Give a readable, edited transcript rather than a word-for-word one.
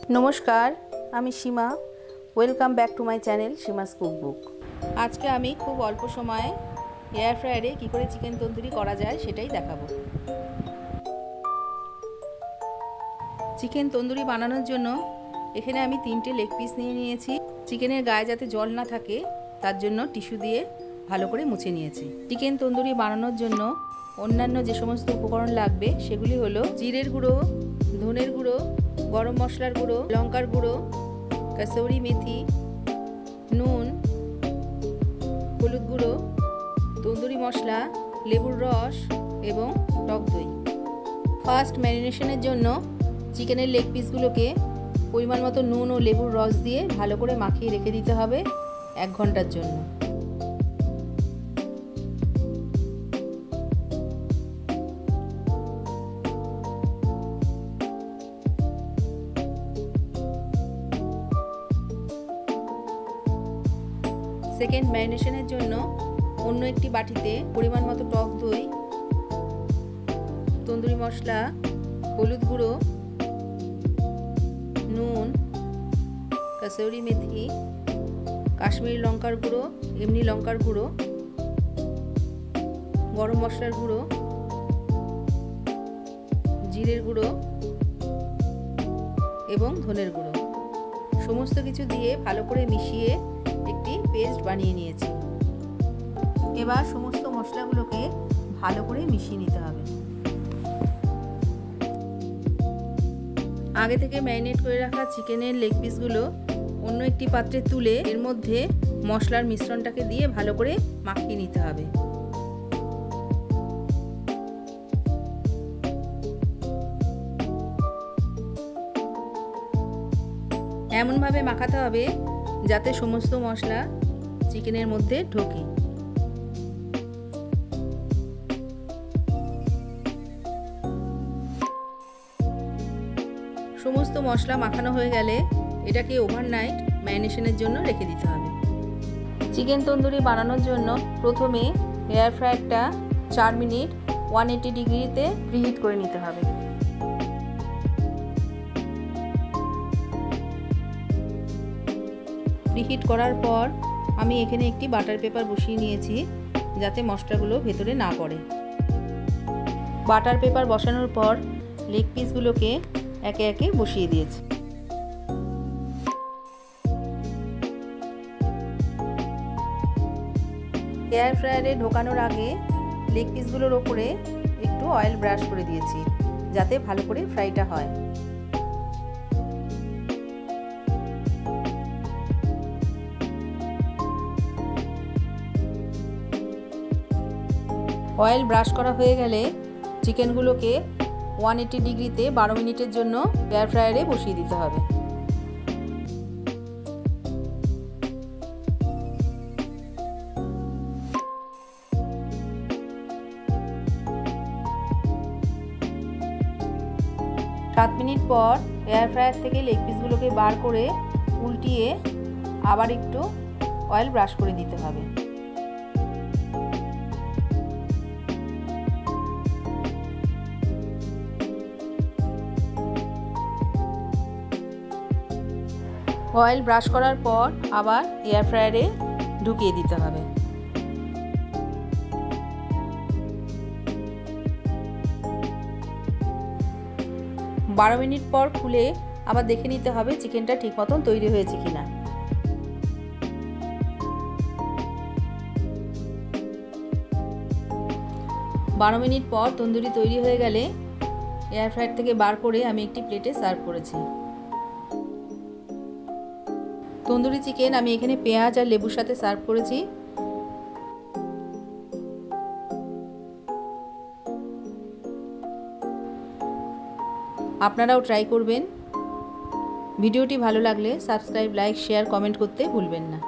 नमस्कार आमी Seema welcome back to my channel Seema's cookbook. आज के आमी खूब अल्प समय एयर फ्रायारे कि करे चिकेन तंदुरी करा जाए सेटाई देखाबो। चिकेन तंदुरी बानानोर जोन्नो एखाने आमी 3टे लेग पिस निये नियेछि। चिकेनेर गाये जाते जल ना थाके तार जोन्नो टिस्यू दिये भालो करे मुछे नियेछि। चिकेन तंदुरी बानानोर जोन्नो अन्यान्य जे समस्त उपकरण लागबे सेगुली हलो जिरेर गुঁড়ো, धनेर गुঁড়ো, गरम मशलार गुঁড়ো, लंकार गुঁড়ো, कसौरी मेथी, नून, हलुद गुঁড়ো, तंदुरी मशला, लेबुर रस एवं टक दई। फार्स्ट मैरिनेशनेर जोन्नो चिकेनेर लेग पिसगुलोके परिमाण मतो नून और लेबुर रस दिए भालो करे माखिए रेखे दिते हबे 1 घंटार जोन्नो। सेकेंड मैरिनेशनेर जोन्नो अन्य एकटी बाटीते परिमाण मतो टक दई, तंदुरी मशला, हलुद गुঁড়ো, नून, कसौरी मेथी, काश्मीरी लंकार गुঁড়ো, एमनी लंकार गुঁড়ো, गरम मशलार गुঁড়ো, जिरेर गुঁড়ো एवं धनेर गुঁড়ো समस्त किछु दिए भालो करे मिशिए একটি পেস্ট বানিয়ে নিয়েছি। এবার সমস্ত মশলাগুলোকে ভালো করে মিশিয়ে নিতে হবে। আগে থেকে ম্যারিনেট করে রাখা চিকেনের লেগ পিসগুলো অন্য একটি পাত্রে তুলে এর মধ্যে মশলার মিশ্রণটাকে দিয়ে ভালো করে মাখিয়ে নিতে হবে। এমনভাবে মাখাতে হবে যাতে সমস্ত মশলা চিকেনের মধ্যে ঢোকে। সমস্ত মশলা মাখানো হয়ে গেলে এটাকে ওভারনাইট ম্যারিনেশনের জন্য রেখে দিতে হবে। চিকেন তন্দুরি বানানোর জন্য প্রথমে এয়ার ফ্রায়ারটা 4 মিনিট 180 ডিগ্রিতে প্রিহিট করে নিতে হবে। প্রিহিট করার পর আমি এখানে একটি বাটার পেপার বসিয়ে নিয়েছি যাতে মশলাগুলো ভেতরে না পড়ে। বাটার পেপার বসানোর পর লেগ পিসগুলোকে একে একে বসিয়ে দিয়েছি। এয়ার ফ্রায়ারে ঢোকানোর আগে লেগ পিসগুলোর ওপরে একটু অয়েল ব্রাশ করে দিয়েছি যাতে ভালো করে ফ্রাইটা হয়। অয়েল ব্রাশ করা হয়ে গেলে চিকেনগুলোকে 180 ডিগ্রিতে 12 মিনিটের জন্য এয়ার ফ্রায়ারে বসিয়ে দিতে হবে। সাত মিনিট পর এয়ার ফ্রায়ার থেকে লেগ পিসগুলোকে বার করে উল্টিয়ে আবার একটু অয়েল ব্রাশ করে দিতে হবে। অয়েল ব্রাশ করার পর আবার এয়ার ফ্রায়ারে ঢুকিয়ে দিতে হবে। বারো মিনিট পর খুলে আবার দেখে নিতে হবে চিকেনটা ঠিক মতন তৈরি হয়েছে কিনা। বারো মিনিট পর তন্দুরি তৈরি হয়ে গেলে এয়ার ফ্রায়ার থেকে বার করে আমি একটি প্লেটে সার্ভ করেছি। তন্দুরি চিকেন আমি এখানে পেঁয়াজ আর লেবুর সাথে সার্ভ করেছি। আপনারাও ট্রাই করবেন। ভিডিওটি ভালো লাগলে সাবস্ক্রাইব, লাইক, শেয়ার, কমেন্ট করতে ভুলবেন না।